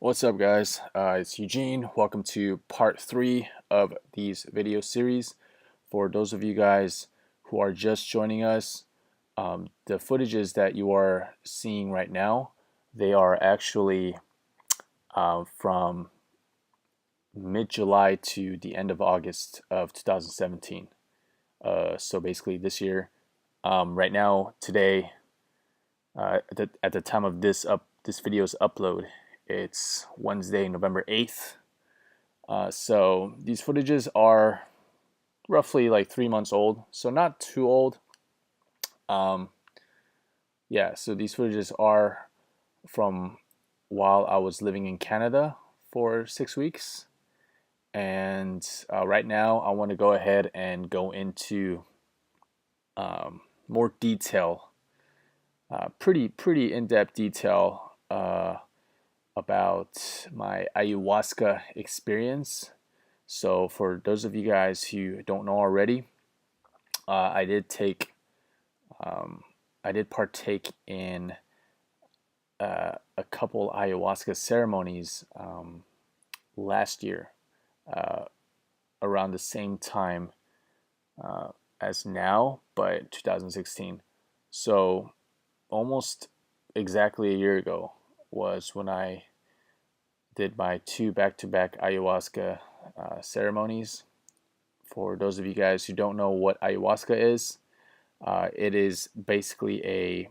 What's up, guys? It's Eugene. Welcome to part 3 of these video series. For those of you guys who are just joining us, the footages that you are seeing right now, they are actually from mid-July to the end of August of 2017. So basically this year, right now, today, at the time of this video's upload, it's Wednesday, November 8th. So these footages are roughly like 3 months old, so not too old. Um, yeah, so these footages are from while I was living in Canada for 6 weeks. And right now, I want to go ahead and go into more detail, pretty in-depth detail about my ayahuasca experience. So for those of you guys who don't know already, I did take, I did partake in a couple ayahuasca ceremonies last year, uh, around the same time as now, but 2016. So almost exactly a year ago was when I did my two back-to-back ayahuasca ceremonies. For those of you guys who don't know what ayahuasca is, it is basically a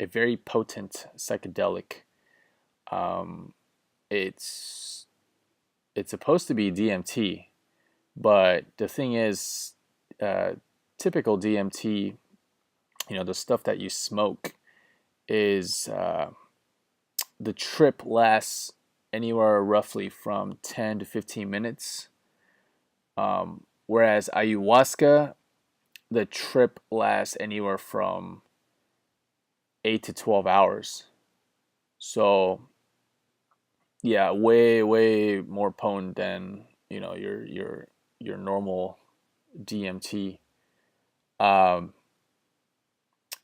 very potent psychedelic. Um, it's it's supposed to be DMT, but the thing is, uh, typical DMT, the stuff that you smoke, is the trip lasts anywhere roughly from 10 to 15 minutes. Whereas ayahuasca, the trip lasts anywhere from 8 to 12 hours. So yeah, way more potent than your normal DMT. Um,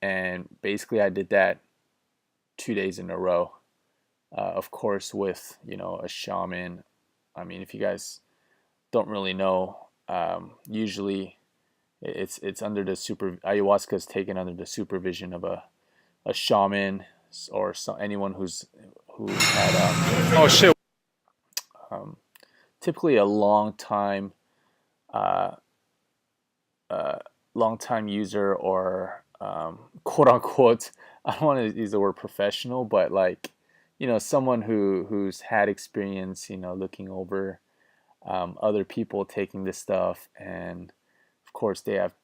and basically, I did that 2 days in a row. Of course, with a shaman. I mean, if you guys don't really know, usually it's under the ayahuasca is taken under the supervision of a shaman or anyone who's had Oh shit. um, typically a uh, uh, long time user, or quote unquote, I don't want to use the word professional, but like someone who's had experience, looking over other people taking this stuff, and of course they have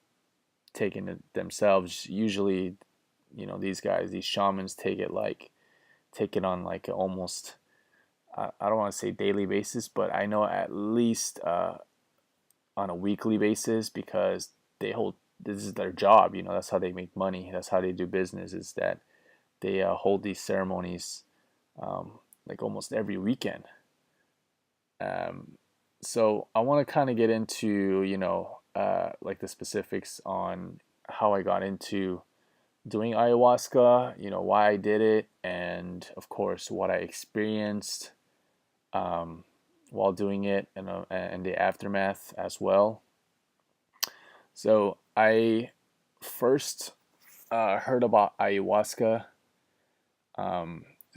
taken it themselves. Usually, these shamans take it on like almost, I don't want to say daily basis, but I know at least on a weekly basis, because they hold this is their job. That's how they make money. That's how they do business. Is that they hold these ceremonies like almost every weekend. Um, so I want to kind of get into like the specifics on how I got into doing ayahuasca. Why I did it, and of course what I experienced um, while doing it, and the aftermath as well. So I first heard about ayahuasca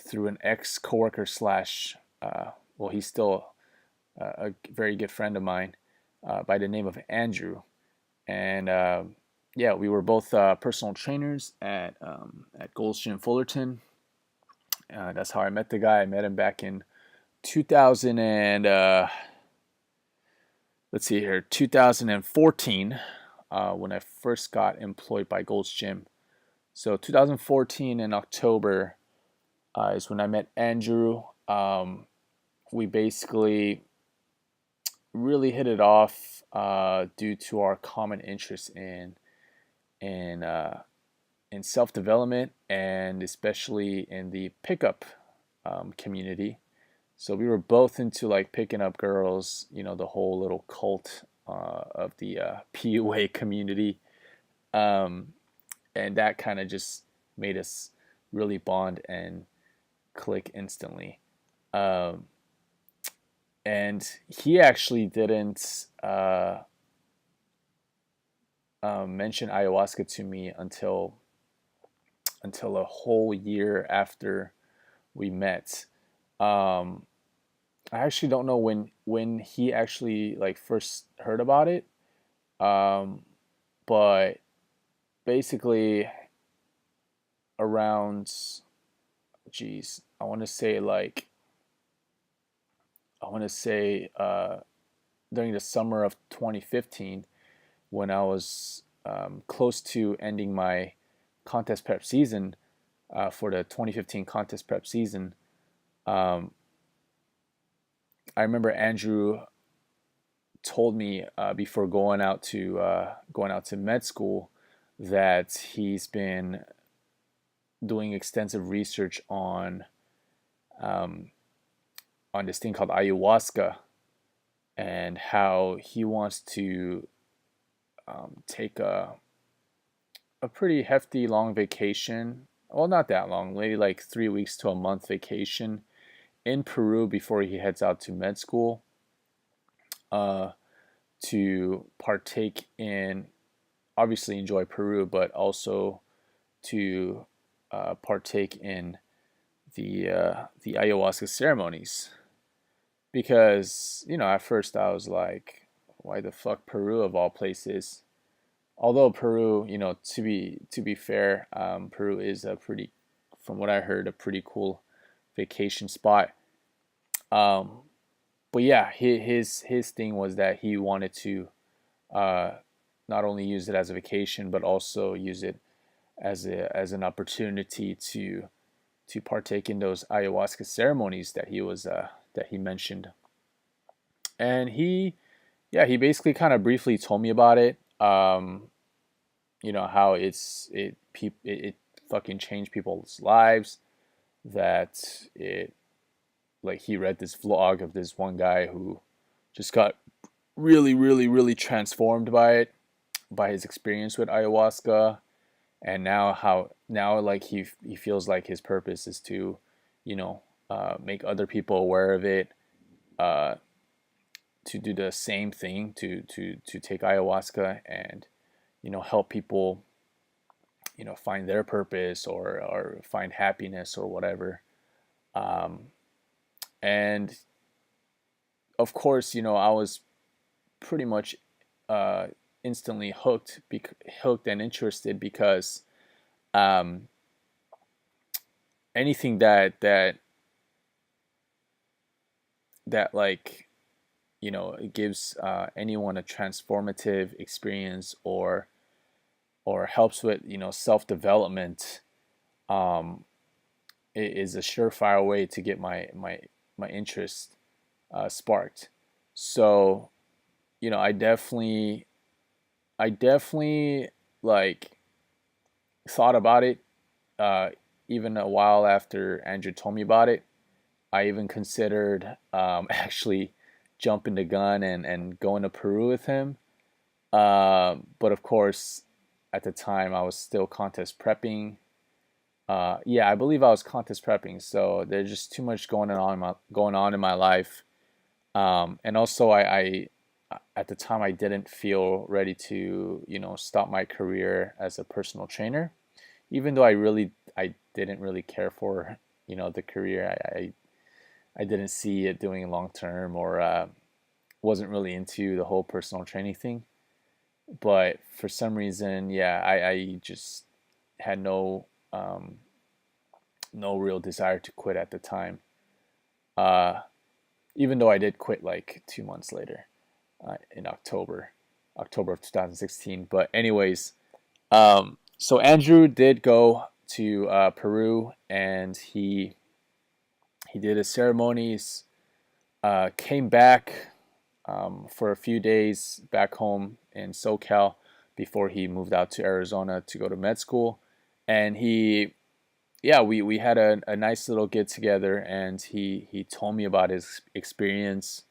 through an ex coworker slash, well, he's still a very good friend of mine by the name of Andrew, and yeah, we were both personal trainers at Gold's Gym Fullerton. That's how I met the guy. I met him back in 2000 and let's see here, 2014, when I first got employed by Gold's Gym. So 2014 in October is when I met Andrew. We basically really hit it off due to our common interest in in self development, and especially in the pickup community. So we were both into like picking up girls, the whole little cult of the PUA community, um, and that kind of just made us really bond and click instantly. Um, and he actually didn't mention ayahuasca to me until a whole year after we met. Um, I actually don't know when he actually like first heard about it. Um, but basically around, geez, I want to say during the summer of 2015, when I was close to ending my contest prep season for the 2015 contest prep season. um, I remember Andrew told me before going out to med school that he's been doing extensive research um, on this thing called ayahuasca, and how he wants to take a pretty hefty long vacation. Well, not that long, maybe like 3 weeks to a month vacation in Peru before he heads out to med school, uh, to partake in, obviously enjoy Peru, but also to partake in the ayahuasca ceremonies. Because at first I was like, why the fuck Peru of all places? Although Peru, to be fair, Peru is a pretty, from what I heard, a pretty cool vacation spot. Um, but yeah, his thing was that he wanted to uh, not only use it as a vacation, but also use it as an opportunity to partake in those ayahuasca ceremonies that he mentioned. And he basically kind of briefly told me about it. How it fucking changed people's lives. That it like he read this vlog of this one guy who just got really, really, really transformed by it, by his experience with ayahuasca. And now like he feels like his purpose is to, make other people aware of it, uh, to do the same thing, to take ayahuasca and help people find their purpose, or find happiness or whatever. um, and of course, I was pretty much uh, instantly hooked and interested, because um, anything that like it gives anyone a transformative experience, or helps with self development, um, it is a surefire way to get my interest sparked. So I definitely like thought about it, uh, even a while after Andrew told me about it. I even considered actually jumping the gun and going to Peru with him. But of course, at the time I was still contest prepping. Yeah, I believe I was contest prepping. So there's just too much going on in my life. And also, I at the time I didn't feel ready to stop my career as a personal trainer, even though I didn't really care for the career. I didn't see it doing long term, or wasn't really into the whole personal training thing. But for some reason, yeah, I just had no real desire to quit at the time. Uh, Even though I did quit like 2 months later, in October of 2016. But anyways, so Andrew did go to Peru, and he did his ceremonies, came back for a few days back home in SoCal before he moved out to Arizona to go to med school. And we had a nice little get together, and he told me about his experience,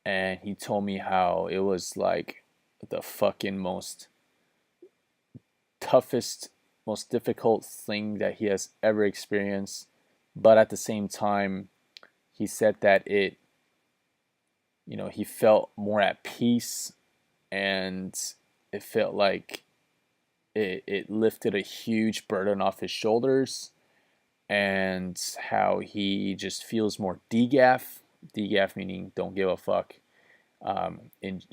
and he told me how it was like the fucking most toughest, most difficult thing that he has ever experienced. But at the same time, he said that he felt more at peace, and it felt like it lifted a huge burden off his shoulders, and how he just feels more DGAF meaning don't give a fuck, or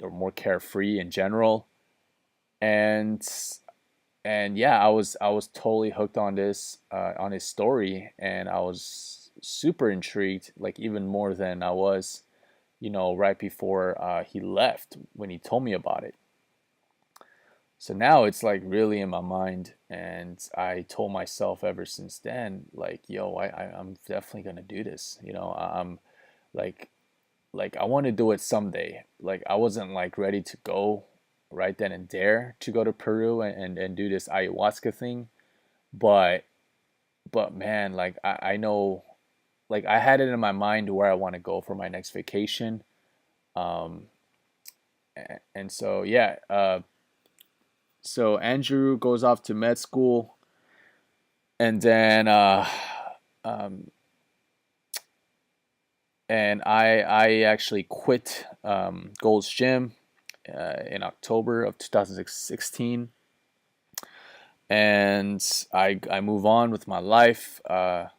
more carefree in general. And yeah, I was totally hooked on this, on his story, and I was super intrigued, like even more than I was, right before he left, when he told me about it. So now it's like really in my mind, and I told myself ever since then, like, yo, I'm definitely gonna do this. I'm like I want to do it someday. Like, I wasn't like ready to go right then and there to go to Peru and do this ayahuasca thing, but man, like I know, like I had it in my mind where I want to go for my next vacation. Um, and so yeah, so Andrew goes off to med school, and then um, and I actually quit Gold's Gym in October of 2016, and I move on with my life, to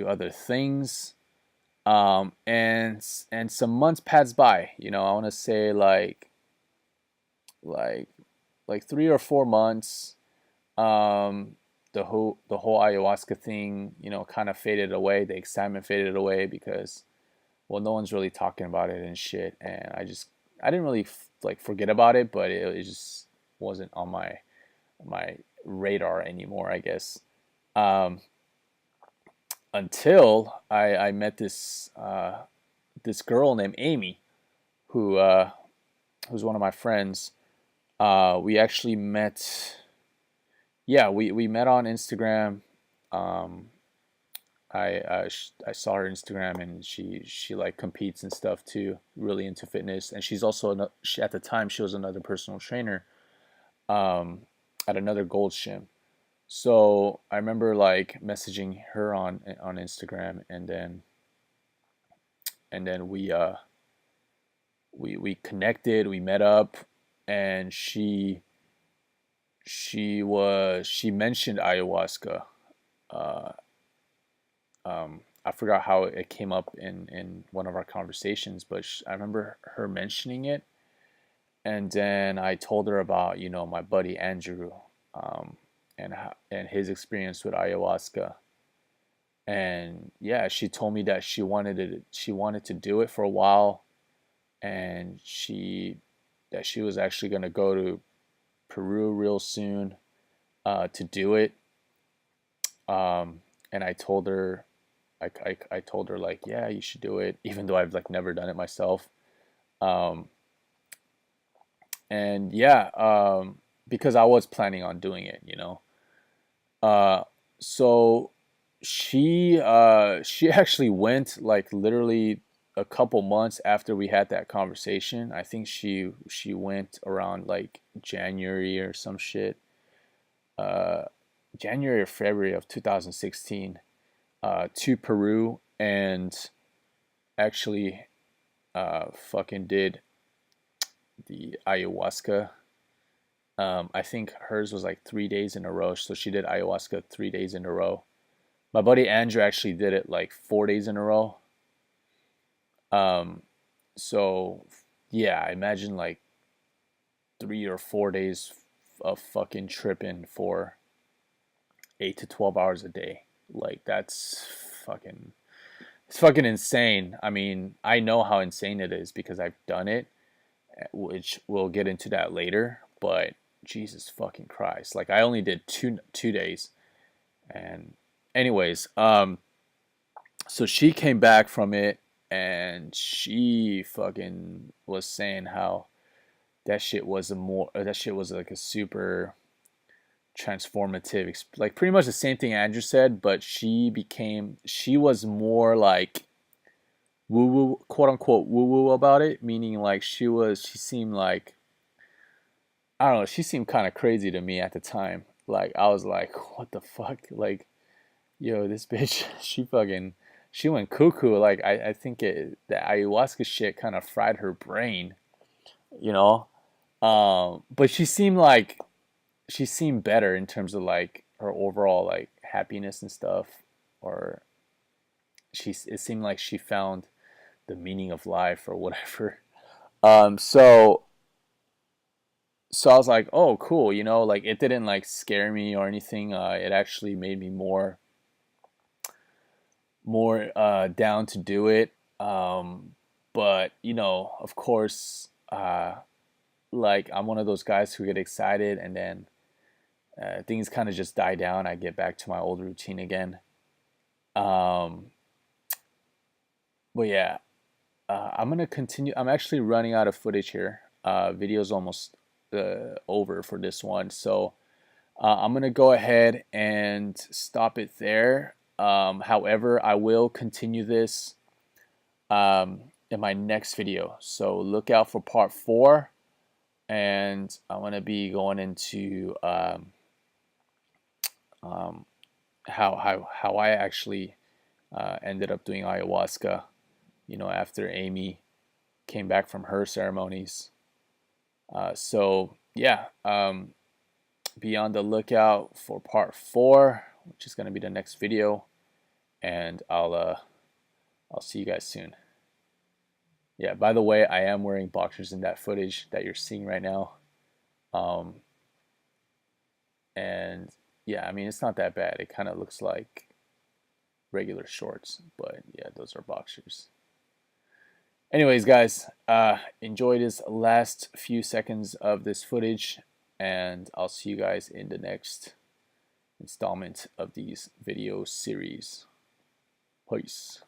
other things. And some months pass by. I want to say like like 3 or 4 months. Um, the whole ayahuasca thing, kind of faded away. The excitement faded away because, well, no one's really talking about it and shit. And I didn't really like forget about it, but it just wasn't on my radar anymore, I guess. Um, until I met this girl named Amy, who who's one of my friends. We actually met. Yeah, we met on Instagram. Um, I saw her Instagram, and she like competes and stuff too. Really into fitness, and she's also at the time she was another personal trainer, um, at another Gold's Gym. So I remember like messaging her on Instagram, and then we connected, we met up, and she mentioned ayahuasca. Uh, I forgot how it came up in one of our conversations, but I remember her mentioning it, and then I told her about my buddy Andrew, um, and his experience with ayahuasca. And yeah, she told me that she wanted to do it for a while, and she was actually going to go to Peru real soon, to do it. And I told her like, yeah, you should do it, even though I've like never done it myself. Um, and yeah, because I was planning on doing it. Uh, so she actually went like literally a couple months after we had that conversation. I think she went around like January or some shit. Uh, January or February of 2016, to Peru, and actually fucking did the ayahuasca. I think hers was like 3 days in a row, so she did ayahuasca 3 days in a row. My buddy Andrew actually did it like 4 days in a row. Um, so yeah, I imagine like 3 or 4 days of fucking tripping for 8 to 12 hours a day. Like that's fucking it's fucking insane. I mean, I know how insane it is because I've done it, which we'll get into that later. But Jesus fucking Christ, like I only did two days, and anyways, so she came back from it, and she fucking was saying how that shit was like a super transformative, like pretty much the same thing Andrew said, but she was more like woo woo, quote unquote woo woo about it, meaning like she seemed like, I don't know, she seemed kind of crazy to me at the time. Like I was like, what the fuck, like, yo, this bitch, she went cuckoo. Like I think the ayahuasca shit kind of fried her brain, you know. But she seemed better in terms of like her overall like happiness and stuff, or it seemed like she found the meaning of life or whatever. Um, so so I was like, oh, cool, you know, like it didn't like scare me or anything. It actually made me more down to do it. But you know, of course, like I'm one of those guys who get excited and then things kind of just die down. I get back to my old routine again. Um, but yeah, I'm gonna continue. I'm actually running out of footage here. Video's almost over for this one, so I'm gonna go ahead and stop it there. However, I will continue this in my next video. So look out for part 4, and I'm gonna be going into um, how I actually ended up doing ayahuasca. You know, after Amy came back from her ceremonies. So yeah, be on the lookout for part 4, which is gonna be the next video, and I'll see you guys soon. Yeah, by the way, I am wearing boxers in that footage that you're seeing right now. Um, and yeah, I mean, it's not that bad. It kind of looks like regular shorts, but yeah, those are boxers. Anyways, guys, enjoy this last few seconds of this footage, and I'll see you guys in the next installment of these video series. Peace.